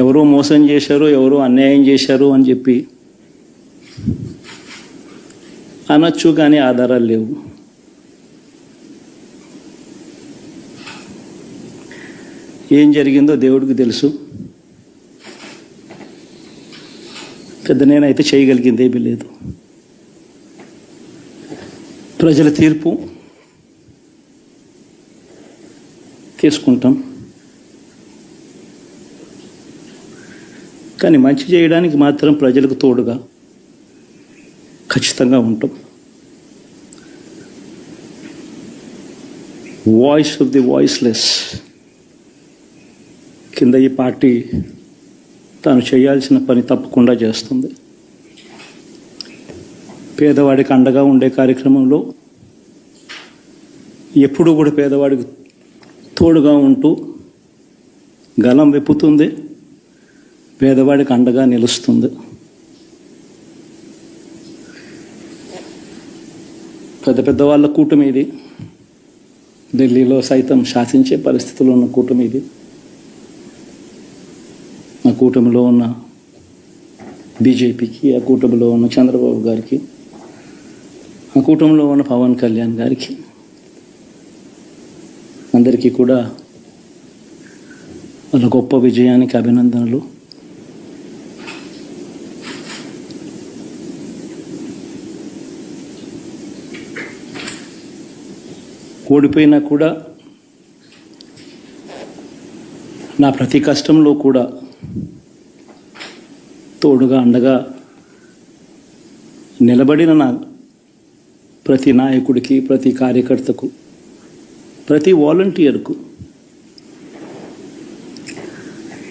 ఎవరో మోసం చేశారు, ఎవరో అన్యాయం చేశారు అని చెప్పి అనొచ్చు, కానీ ఆధారాలు లేవు. ఏం జరిగిందో దేవుడికి తెలుసు. పెద్ద నేనైతే చేయగలిగింది ఏమీ లేదు. ప్రజల తీర్పు తీసుకుంటాం, కానీ మంచి చేయడానికి మాత్రం ప్రజలకు తోడుగా ఖచ్చితంగా ఉంటాం. వాయిస్ ఆఫ్ ది వాయిస్లెస్ కింద ఈ పార్టీ తాను చేయాల్సిన పని తప్పకుండా చేస్తుంది. పేదవాడికి అండగా ఉండే కార్యక్రమంలో ఎప్పుడూ కూడా పేదవాడికి తోడుగా ఉంటూ గలం విప్పుతుంది, పేదవాడికి అండగా నిలుస్తుంది. పెద్ద పెద్ద వాళ్ళ కూటమి ఇది, ఢిల్లీలో సైతం శాసించే పరిస్థితుల్లో ఉన్న కూటమి ఇది. ఆ కూటమిలో ఉన్న బీజేపీకి, ఆ కూటమిలో ఉన్న చంద్రబాబు గారికి, ఆ కూటమిలో ఉన్న పవన్ కళ్యాణ్ గారికి అందరికీ కూడా వాళ్ళ గొప్ప విజయానికి అభినందనలు. ఓడిపోయినా కూడా నా ప్రతి కష్టంలో కూడా తోడుగా అండగా నిలబడిన నా ప్రతి నాయకుడికి, ప్రతి కార్యకర్తకు, ప్రతి వాలంటీర్కు,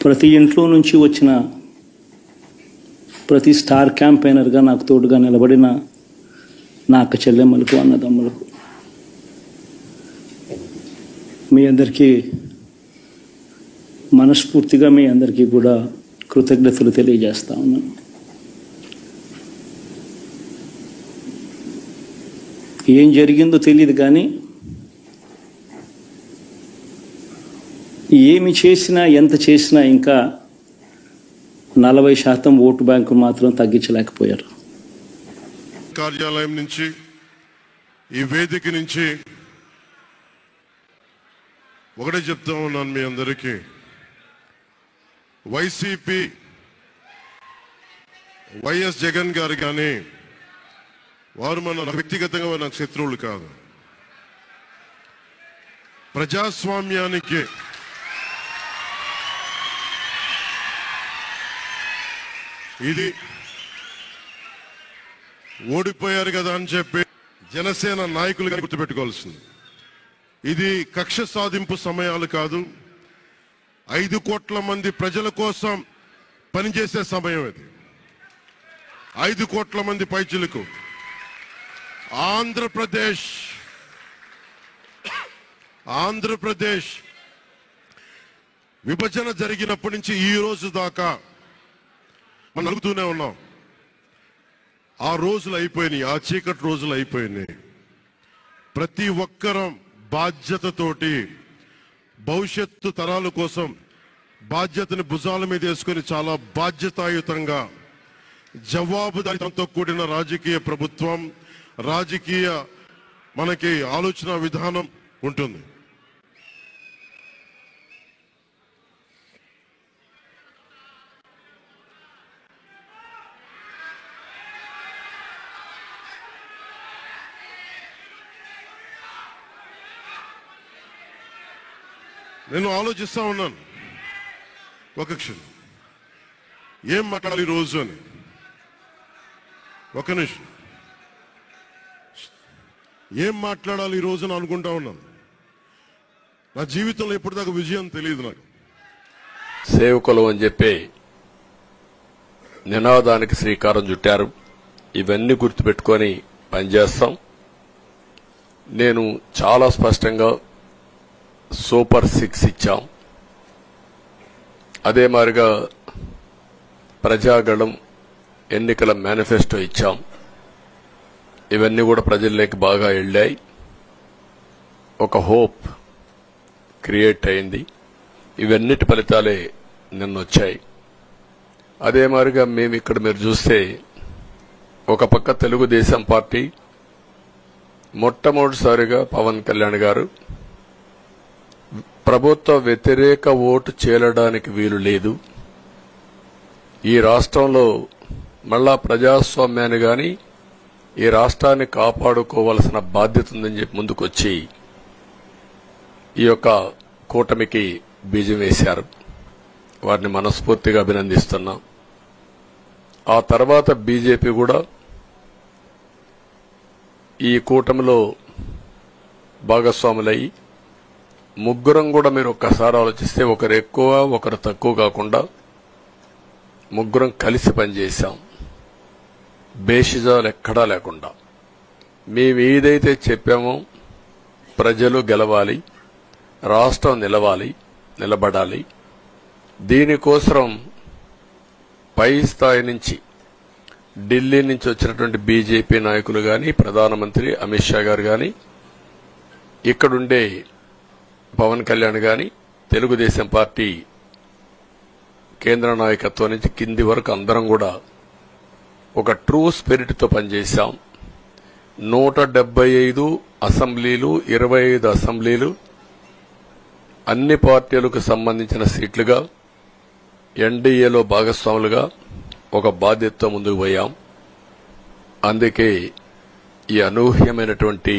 ప్రతి ఇంట్లో నుంచి వచ్చిన ప్రతి స్టార్ క్యాంపెయినర్గా నాకు తోడుగా నిలబడిన నా అక్క చెల్లెమ్మలకు, అన్నదమ్ములకు, మీ అందరికీ మనస్ఫూర్తిగా మీ అందరికీ కూడా కృతజ్ఞతలు తెలియజేస్తా ఉన్నాను. ఏం జరిగిందో తెలియదు, కానీ ఏమి చేసినా, ఎంత చేసినా ఇంకా 40% ఓటు బ్యాంకు మాత్రం తగ్గించలేకపోయారు. కార్యాలయం నుంచి, ఈ వేదిక నుంచి ఒకటే చెప్తా ఉన్నాను మీ అందరికీ, వైసీపీ వైఎస్ జగన్ గారు కానీ వారు మన వ్యక్తిగతంగా నాకు శత్రువులు కాదు. ప్రజాస్వామ్యానికి ఇది ఓడిపోయారు కదా అని చెప్పి జనసేన నాయకులుగా గుర్తుపెట్టుకోవాల్సింది. ఇది కక్ష సాధింపు సమయాలు కాదు, 5 కోట్ల మంది ప్రజల కోసం పనిచేసే సమయం ఇది. 5 కోట్ల మంది పైచులకు ఆంధ్రప్రదేశ్ విభజన జరిగినప్పటి నుంచి ఈ రోజు దాకా మనం అడుగుతూనే ఉన్నాం. ఆ రోజులు అయిపోయినాయి, ఆ చీకటి రోజులు అయిపోయినాయి. ప్రతి ఒక్కరం బాధ్యతతోటి భవిష్యత్తు తరాల కోసం బాధ్యతని భుజాల మీద వేసుకొని చాలా బాధ్యతాయుతంగా జవాబుదారీతనంతో కూడిన రాజకీయ ప్రభుత్వం, రాజకీయ మనకి ఆలోచన విధానం ఉంటుంది. నేను ఆలోచిస్తా ఉన్నాను, ఒక క్షణం ఏం మాట్లాడాలి ఈ రోజు అని. ఒక నిమిషం, ఏం మాట్లాడాలి ఈ రోజు అని అనుకుంటా ఉన్నాను. నా జీవితంలో ఎప్పటిదాకా విజయం తెలియదు నాకు. సేవకులు అని చెప్పి నినాదానికి శ్రీకారం చుట్టారు. ఇవన్నీ గుర్తుపెట్టుకొని పనిచేస్తాం. నేను చాలా స్పష్టంగా సూపర్ 6 ఇచ్చాం. అదే మాదిరిగా ప్రజాగళం ఎన్నికల మేనిఫెస్టో ఇచ్చాం. ఇవన్నీ కూడా ప్రజల్లోకి బాగా వెళ్ళాయి. ఒక హోప్ క్రియేట్ అయింది. ఇవన్నిటి ఫలితాలే నిన్న వచ్చాయి. అదే మాదిరిగా మేము ఇక్కడ మీరు చూస్తే ఒక పక్క తెలుగుదేశం పార్టీ మొట్టమొదటిసారిగా పవన్ కళ్యాణ్ గారు ప్రభుత్వ వ్యతిరేక ఓటు చేరడానికి వీలు లేదు, ఈ రాష్ట్రంలో మళ్ళా ప్రజాస్వామ్యాన్ని గాని ఈ రాష్ట్రాన్ని కాపాడుకోవాల్సిన బాధ్యత ఉందని చెప్పి ముందుకొచ్చి ఈ యొక్క కూటమికి బీజం వేశారు. వారిని మనస్ఫూర్తిగా అభినందిస్తున్నాం. ఆ తర్వాత బీజేపీ కూడా ఈ కూటమిలో భాగస్వాములయ్యి ముగ్గురం కూడా మీరు ఒక్కసారి ఆలోచిస్తే ఒకరు ఎక్కువ ఒకరు తక్కువ కాకుండా ముగ్గురం కలిసి పనిచేశాం. బేషిజాలు ఎక్కడా లేకుండా మేము ఏదైతే చెప్పామో ప్రజలు గెలవాలి, రాష్ట్రం నిలబడాలి, దీనికోసం పై స్థాయి నుంచి ఢిల్లీ నుంచి వచ్చినటువంటి బీజేపీ నాయకులు గాని ప్రధానమంత్రి అమిత్ షా గారు గాని ఇక్కడుండే పవన్ కళ్యాణ్ గాని తెలుగుదేశం పార్టీ కేంద్ర నాయకత్వం నుంచి కింది వరకు అందరం కూడా ఒక ట్రూ స్పిరిట్ తో పనిచేశాం. 175 అసెంబ్లీలు, 25 అసెంబ్లీలు అన్ని పార్టీలకు సంబంధించిన సీట్లుగా ఎన్డీఏలో భాగస్వాములుగా ఒక బాధ్యతతో ముందుకు పోయాం. అందుకే ఈ అనూహ్యమైనటువంటి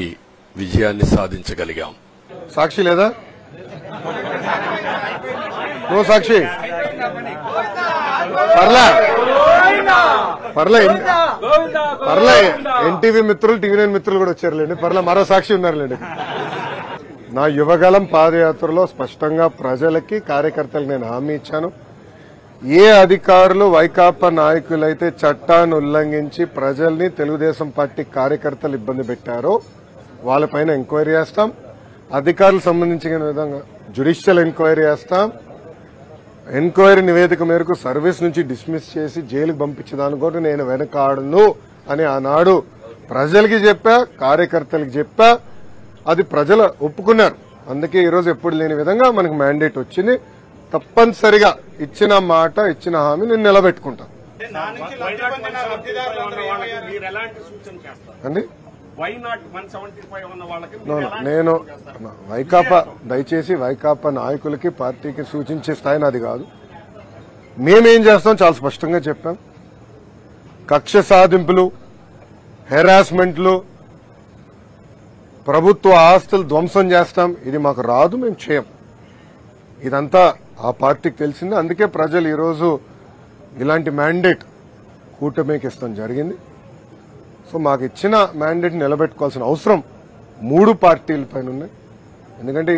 విజయాన్ని సాధించగలిగాం. సాక్షి లేదా? నో సాక్షి. పర్లే ఎన్టీవీ మిత్రులు, టీవీ9 మిత్రులు కూడా వచ్చారులేండి. పర్లే మరో సాక్షి ఉన్నారులేండి. నా యువగలం పాదయాత్రలో స్పష్టంగా ప్రజలకి, కార్యకర్తలకు నేను హామీ ఇచ్చాను. ఏ అధికారులు వైకాపా నాయకులైతే చట్టాన్ని ఉల్లంఘించి ప్రజల్ని, తెలుగుదేశం పార్టీ కార్యకర్తలు ఇబ్బంది పెట్టారో వాళ్ళపైన ఎంక్వైరీ చేస్తాం. అధికారులకు సంబంధించిన విధంగా జ్యుడిషియల్ ఎంక్వైరీ చేస్తాం. ఎంక్వైరీ నివేదిక మేరకు సర్వీస్ నుంచి డిస్మిస్ చేసి జైలుకు పంపించడానికి కూడా నేను వెనకాడను అని ఆనాడు ప్రజలకి చెప్పా, కార్యకర్తలకు చెప్పా. అది ప్రజలు ఒప్పుకున్నారు. అందుకే ఈరోజు ఎప్పుడు లేని విధంగా మనకు మ్యాండేట్ వచ్చింది. తప్పనిసరిగా ఇచ్చిన మాట, ఇచ్చిన హామీ నేను నిలబెట్టుకుంటాను. అండి నేను వైకాపా, దయచేసి వైకాపా నాయకులకి, పార్టీకి సూచించే స్థాయి నాది కాదు. మేమేం చేస్తాం చాలా స్పష్టంగా చెప్పాం. కక్ష సాధింపులు, హెరాస్మెంట్లు, ప్రభుత్వ ఆస్తులు ధ్వంసం చేస్తాం, ఇది మాకు రాదు, మేము చేయం. ఇదంతా ఆ పార్టీకి తెలిసింది. అందుకే ప్రజలు ఈరోజు ఇలాంటి మ్యాండేట్ కూటమికి ఇస్తాం జరిగింది. సో మాకు ఇచ్చిన మ్యాండేట్ నిలబెట్టుకోవాల్సిన అవసరం 3 పార్టీలపైన ఉన్నాయి. ఎందుకంటే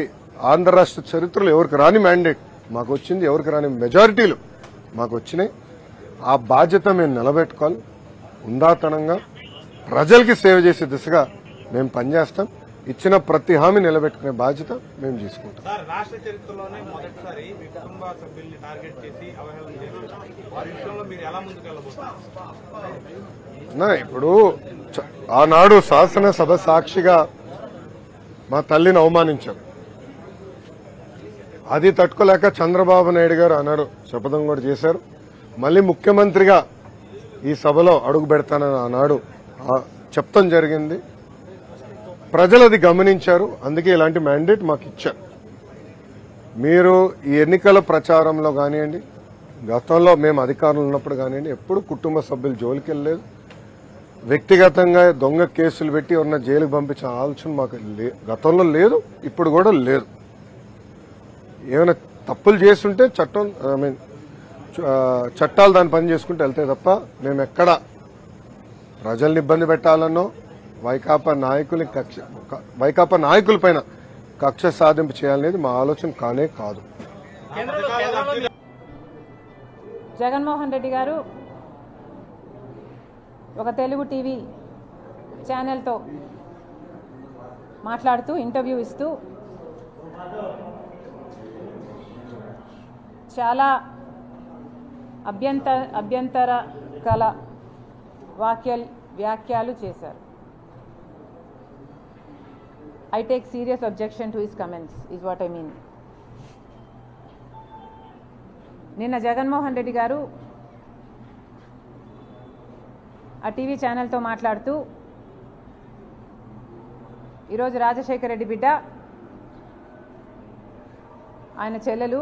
ఆంధ్ర రాష్ట్ర చరిత్రలో ఎవరికి రాని మ్యాండేట్ మాకు వచ్చింది, ఎవరికి రాని మెజారిటీలు మాకు వచ్చినాయి. ఆ బాధ్యత మేము నిలబెట్టుకోవాలి. ఉందాతనంగా ప్రజలకి సేవ చేసే దిశగా మేము పనిచేస్తాం. ఇచ్చిన ప్రతి హామీ నిలబెట్టుకునే బాధ్యత మేము తీసుకుంటాం. రాష్ట్ర చరిత్రలోనే మొదటిసారి మీ కుటుంబ సభ్యుల్ని టార్గెట్ చేసి అవహేళన చేశారు. వారి విషయంలో మీరు ఎలా ముందుకెళ్లబోతున్నారు? ఇప్పుడు ఆనాడు శాసనసభ సాక్షిగా మా తల్లిని అవమానించారు. అది తట్టుకోలేక చంద్రబాబు నాయుడు గారు ఆనాడు శపథం కూడా చేశారు. మళ్లీ ముఖ్యమంత్రిగా ఈ సభలో అడుగు పెడతానని ఆనాడు చెప్తాం జరిగింది. ప్రజలు అది గమనించారు. అందుకే ఇలాంటి మ్యాండేట్ మాకు ఇచ్చారు. మీరు ఈ ఎన్నికల ప్రచారంలో కానివ్వండి, గతంలో మేము అధికారంలో ఉన్నప్పుడు కానివ్వండి, ఎప్పుడు కుటుంబ సభ్యులు జోలికి వెళ్ళలేదు. వ్యక్తిగతంగా దొంగ కేసులు పెట్టి ఎవరన్నా జైలుకు పంపించే ఆలోచన మాకు గతంలో లేదు, ఇప్పుడు కూడా లేదు. ఏమైనా తప్పులు చేస్తుంటే చట్టాలు దాని పని చేసుకుంటూ వెళ్తాయి తప్ప మేము ఎక్కడ ప్రజల్ని ఇబ్బంది పెట్టాలనో వైకాపా నాయకులపైన కక్ష సాధింపు చేయాలనేది మా ఆలోచన కానే కాదు. జగన్మోహన్ రెడ్డి గారు ఒక తెలుగు టీవీ ఛానల్తో మాట్లాడుతూ ఇంటర్వ్యూ ఇస్తూ చాలా అభ్యంతరకల వ్యాఖ్యలు చేశారు. I take serious objection to his comments, is what I mean. నిన్న జగన్మోహన్ రెడ్డి గారు ఆ టీవీ ఛానల్తో మాట్లాడుతూ ఈరోజు రాజశేఖర రెడ్డి బిడ్డ ఆయన చెల్లెలు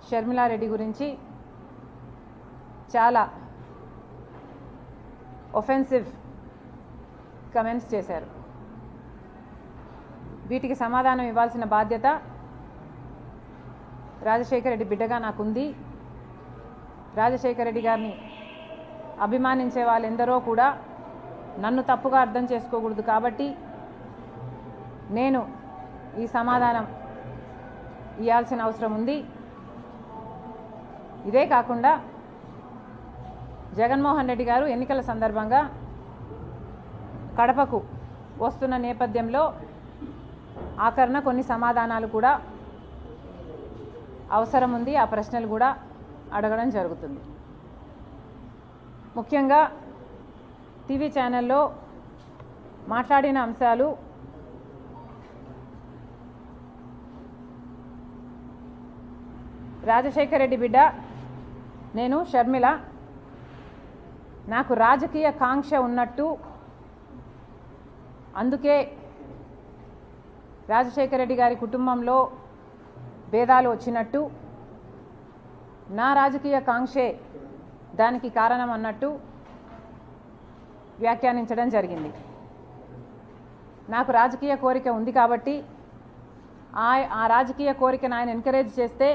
షర్మిలారెడ్డి గురించి చాలా ఒఫెన్సివ్ కమెంట్స్ చేశారు. వీటికి సమాధానం ఇవ్వాల్సిన బాధ్యత రాజశేఖర రెడ్డి బిడ్డగా నాకుంది. రాజశేఖర రెడ్డి గారిని అభిమానించే వాళ్ళెందరో కూడా నన్ను తప్పుగా అర్థం చేసుకోకూడదు. కాబట్టి నేను ఈ సమాధానం ఇవ్వాల్సిన అవసరం ఉంది. ఇదే కాకుండా జగన్మోహన్ రెడ్డి గారు ఎన్నికల సందర్భంగా కడపకు వస్తున్న నేపథ్యంలో ఆఖరణ కొన్ని సమాధానాలు కూడా అవసరం ఉంది. ఆ ప్రశ్నలు కూడా అడగడం జరుగుతుంది. ముఖ్యంగా టీవీ ఛానల్లో మాట్లాడిన అంశాలు రాజశేఖర రెడ్డి బిడ్డ నేను షర్మిల నాకు రాజకీయ కాంక్ష ఉన్నట్టు, అందుకే రాజశేఖర రెడ్డి గారి కుటుంబంలో భేదాలు వచ్చినట్టు, నా రాజకీయ కాంక్షే దానికి కారణం అన్నట్టు వ్యాఖ్యానించడం జరిగింది. నాకు రాజకీయ కోరిక ఉంది కాబట్టి ఆ రాజకీయ కోరికను ఆయన ఎంకరేజ్ చేస్తే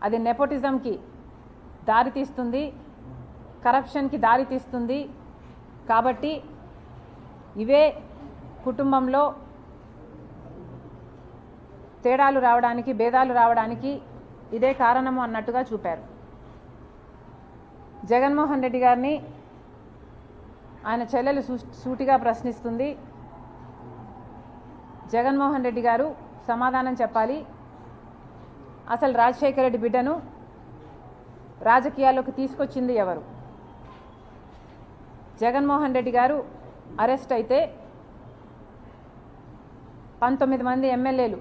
అది నెపోటిజంకి దారితీస్తుంది, కరప్షన్కి దారితీస్తుంది. కాబట్టి ఇవే కుటుంబంలో తేడాలు రావడానికి, భేదాలు రావడానికి ఇదే కారణము అన్నట్టుగా చూపారు. జగన్మోహన్ రెడ్డి గారిని ఆయన చెల్లెలు సూటిగా ప్రశ్నిస్తుంది. జగన్మోహన్ రెడ్డి గారు సమాధానం చెప్పాలి. అసలు రాజశేఖర రెడ్డి బిడ్డను రాజకీయాల్లోకి తీసుకొచ్చింది ఎవరు? జగన్మోహన్ రెడ్డి గారు అరెస్ట్ అయితే 19 మంది ఎమ్మెల్యేలు